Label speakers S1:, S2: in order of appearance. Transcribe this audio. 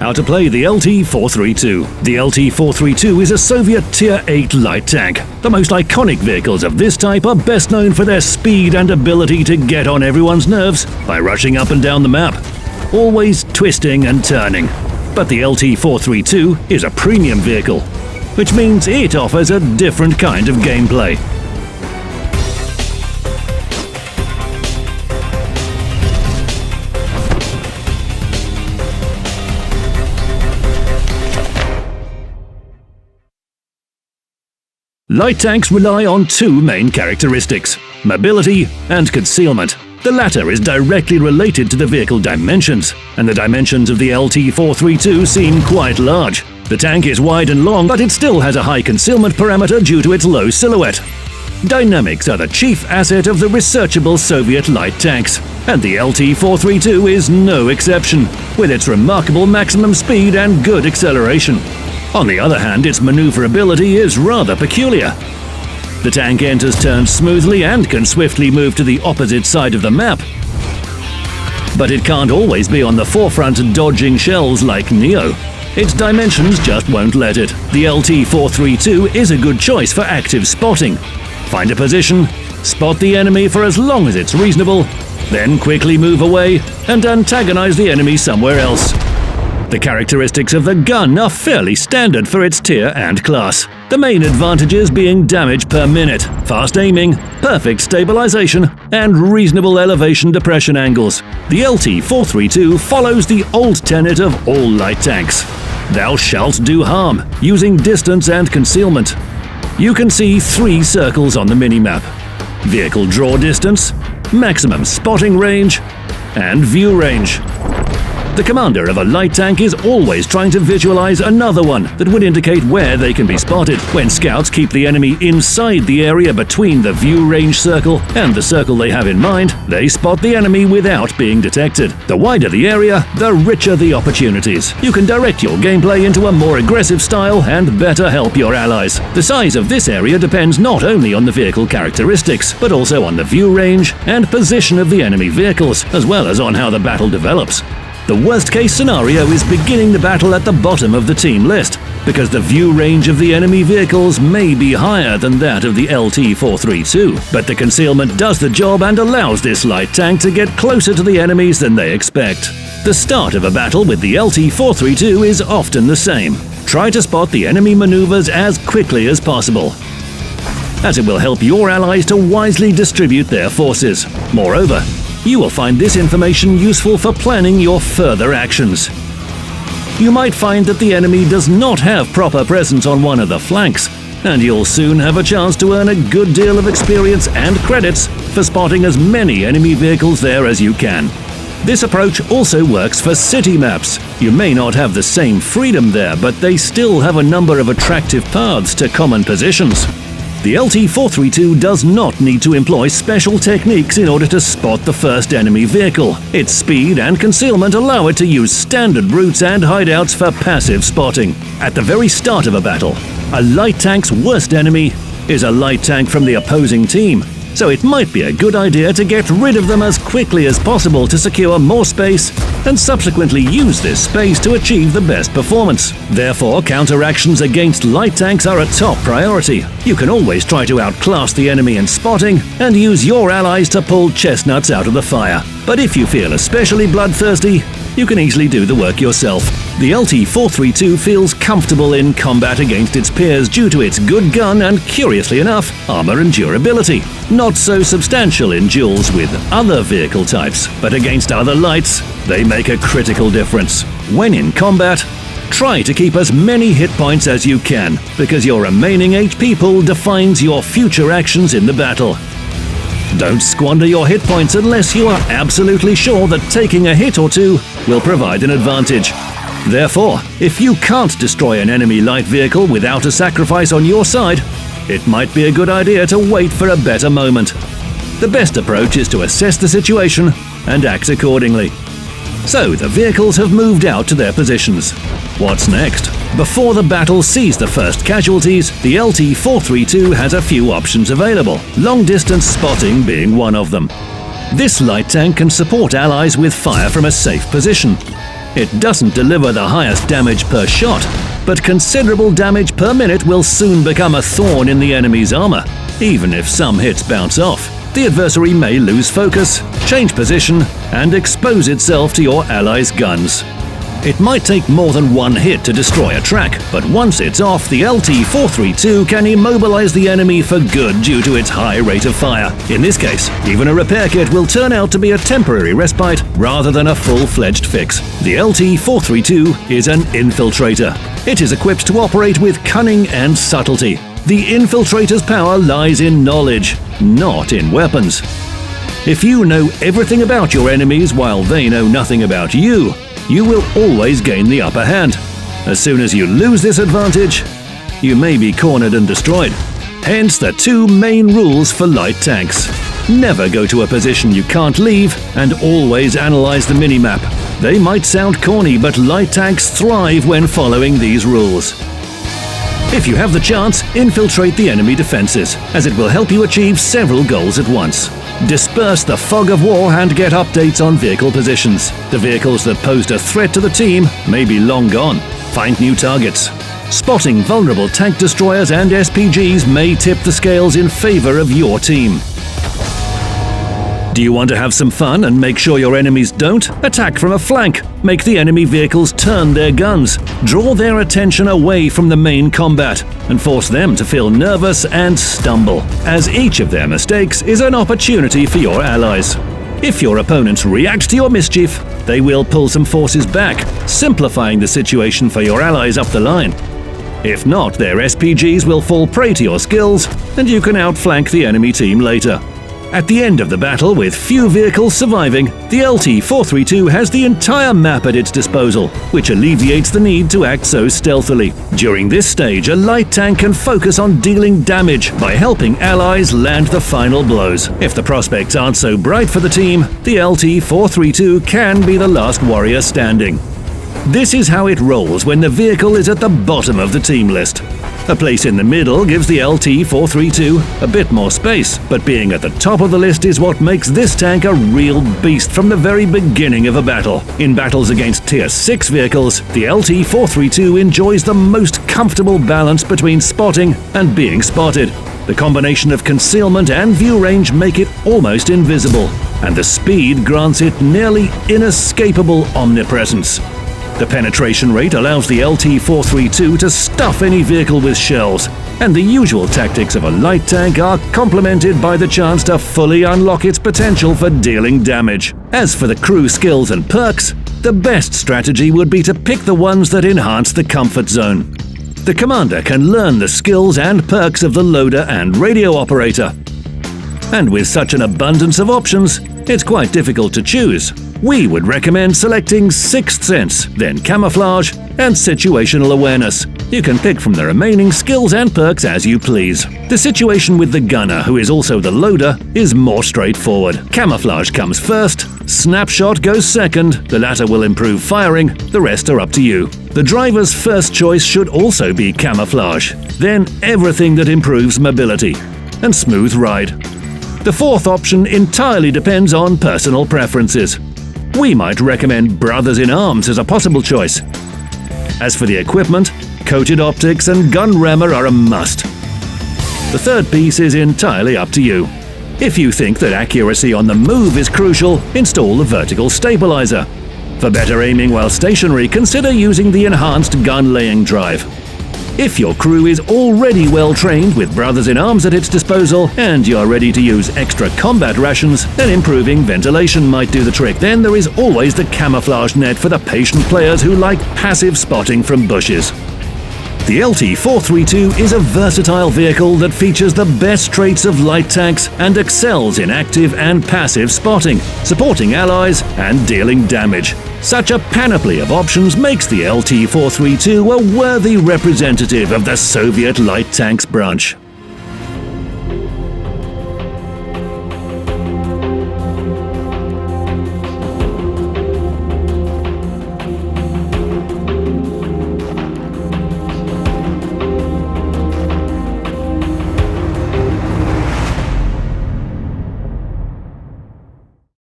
S1: How to play the LT-432. The LT-432 is a Soviet Tier 8 light tank. The most iconic vehicles of this type are best known for their speed and ability to get on everyone's nerves by rushing up and down the map, always twisting and turning. But the LT-432 is a premium vehicle, which means it offers a different kind of gameplay. Light tanks rely on two main characteristics: mobility and concealment. The latter is directly related to the vehicle dimensions, and the dimensions of the LT-432 seem quite large. The tank is wide and long, but it still has a high concealment parameter due to its low silhouette. Dynamics are the chief asset of the researchable Soviet light tanks, and the LT-432 is no exception, with its remarkable maximum speed and good acceleration. On the other hand, its maneuverability is rather peculiar. The tank enters turns smoothly and can swiftly move to the opposite side of the map. But it can't always be on the forefront dodging shells like Neo. Its dimensions just won't let it. The LT-432 is a good choice for active spotting. Find a position, spot the enemy for as long as it's reasonable, then quickly move away and antagonize the enemy somewhere else. The characteristics of the gun are fairly standard for its tier and class. The main advantages being damage per minute, fast aiming, perfect stabilization, and reasonable elevation depression angles. The LT-432 follows the old tenet of all light tanks: thou shalt do harm, using distance and concealment. You can see 3 circles on the minimap: vehicle draw distance, maximum spotting range, and view range. The commander of a light tank is always trying to visualize another one that would indicate where they can be spotted. When scouts keep the enemy inside the area between the view range circle and the circle they have in mind, they spot the enemy without being detected. The wider the area, the richer the opportunities. You can direct your gameplay into a more aggressive style and better help your allies. The size of this area depends not only on the vehicle characteristics, but also on the view range and position of the enemy vehicles, as well as on how the battle develops. The worst-case scenario is beginning the battle at the bottom of the team list, because the view range of the enemy vehicles may be higher than that of the LT-432. But the concealment does the job and allows this light tank to get closer to the enemies than they expect. The start of a battle with the LT-432 is often the same. Try to spot the enemy maneuvers as quickly as possible, as it will help your allies to wisely distribute their forces. Moreover, you will find this information useful for planning your further actions. You might find that the enemy does not have proper presence on one of the flanks, and you'll soon have a chance to earn a good deal of experience and credits for spotting as many enemy vehicles there as you can. This approach also works for city maps. You may not have the same freedom there, but they still have a number of attractive paths to common positions. The LT-432 does not need to employ special techniques in order to spot the first enemy vehicle. Its speed and concealment allow it to use standard routes and hideouts for passive spotting. At the very start of a battle, a light tank's worst enemy is a light tank from the opposing team, so it might be a good idea to get rid of them as quickly as possible to secure more space and subsequently use this space to achieve the best performance. Therefore, counteractions against light tanks are a top priority. You can always try to outclass the enemy in spotting and use your allies to pull chestnuts out of the fire. But if you feel especially bloodthirsty, you can easily do the work yourself. The LT-432 feels comfortable in combat against its peers due to its good gun and, curiously enough, armor and durability. Not so substantial in duels with other vehicle types, but against other lights, they make a critical difference. When in combat, try to keep as many hit points as you can, because your remaining HP pool defines your future actions in the battle. Don't squander your hit points unless you are absolutely sure that taking a hit or two will provide an advantage. Therefore, if you can't destroy an enemy light vehicle without a sacrifice on your side, it might be a good idea to wait for a better moment. The best approach is to assess the situation and act accordingly. So the vehicles have moved out to their positions. What's next? Before the battle sees the first casualties, the LT-432 has a few options available, long-distance spotting being one of them. This light tank can support allies with fire from a safe position. It doesn't deliver the highest damage per shot, but considerable damage per minute will soon become a thorn in the enemy's armor. Even if some hits bounce off, the adversary may lose focus, change position, and expose itself to your allies' guns. It might take more than one hit to destroy a track, but once it's off, the LT-432 can immobilize the enemy for good due to its high rate of fire. In this case, even a repair kit will turn out to be a temporary respite rather than a full-fledged fix. The LT-432 is an infiltrator. It is equipped to operate with cunning and subtlety. The infiltrator's power lies in knowledge, not in weapons. If you know everything about your enemies while they know nothing about you, you will always gain the upper hand. As soon as you lose this advantage, you may be cornered and destroyed. Hence the two main rules for light tanks. Never go to a position you can't leave, and always analyze the minimap. They might sound corny, but light tanks thrive when following these rules. If you have the chance, infiltrate the enemy defenses, as it will help you achieve several goals at once. Disperse the fog of war and get updates on vehicle positions. The vehicles that posed a threat to the team may be long gone. Find new targets. Spotting vulnerable tank destroyers and SPGs may tip the scales in favor of your team. Do you want to have some fun and make sure your enemies don't? Attack from a flank. Make the enemy vehicles turn their guns. Draw their attention away from the main combat and force them to feel nervous and stumble, as each of their mistakes is an opportunity for your allies. If your opponents react to your mischief, they will pull some forces back, simplifying the situation for your allies up the line. If not, their SPGs will fall prey to your skills, and you can outflank the enemy team later. At the end of the battle, with few vehicles surviving, the LT-432 has the entire map at its disposal, which alleviates the need to act so stealthily. During this stage, a light tank can focus on dealing damage by helping allies land the final blows. If the prospects aren't so bright for the team, the LT-432 can be the last warrior standing. This is how it rolls when the vehicle is at the bottom of the team list. A place in the middle gives the LT-432 a bit more space, but being at the top of the list is what makes this tank a real beast from the very beginning of a battle. In battles against Tier 6 vehicles, the LT-432 enjoys the most comfortable balance between spotting and being spotted. The combination of concealment and view range make it almost invisible, and the speed grants it nearly inescapable omnipresence. The penetration rate allows the LT-432 to stuff any vehicle with shells, and the usual tactics of a light tank are complemented by the chance to fully unlock its potential for dealing damage. As for the crew skills and perks, the best strategy would be to pick the ones that enhance the comfort zone. The commander can learn the skills and perks of the loader and radio operator. And with such an abundance of options, it's quite difficult to choose. We would recommend selecting Sixth Sense, then Camouflage, and Situational Awareness. You can pick from the remaining skills and perks as you please. The situation with the gunner, who is also the loader, is more straightforward. Camouflage comes first, Snapshot goes second, the latter will improve firing, the rest are up to you. The driver's first choice should also be Camouflage, then everything that improves mobility, and Smooth Ride. The fourth option entirely depends on personal preferences. We might recommend Brothers in Arms as a possible choice. As for the equipment, coated optics and gun rammer are a must. The third piece is entirely up to you. If you think that accuracy on the move is crucial, install the vertical stabilizer. For better aiming while stationary, consider using the enhanced gun laying drive. If your crew is already well trained with Brothers in Arms at its disposal and you're ready to use extra combat rations, then improving ventilation might do the trick. Then there is always the camouflage net for the patient players who like passive spotting from bushes. The LT-432 is a versatile vehicle that features the best traits of light tanks and excels in active and passive spotting, supporting allies and dealing damage. Such a panoply of options makes the LT-432 a worthy representative of the Soviet light tanks branch.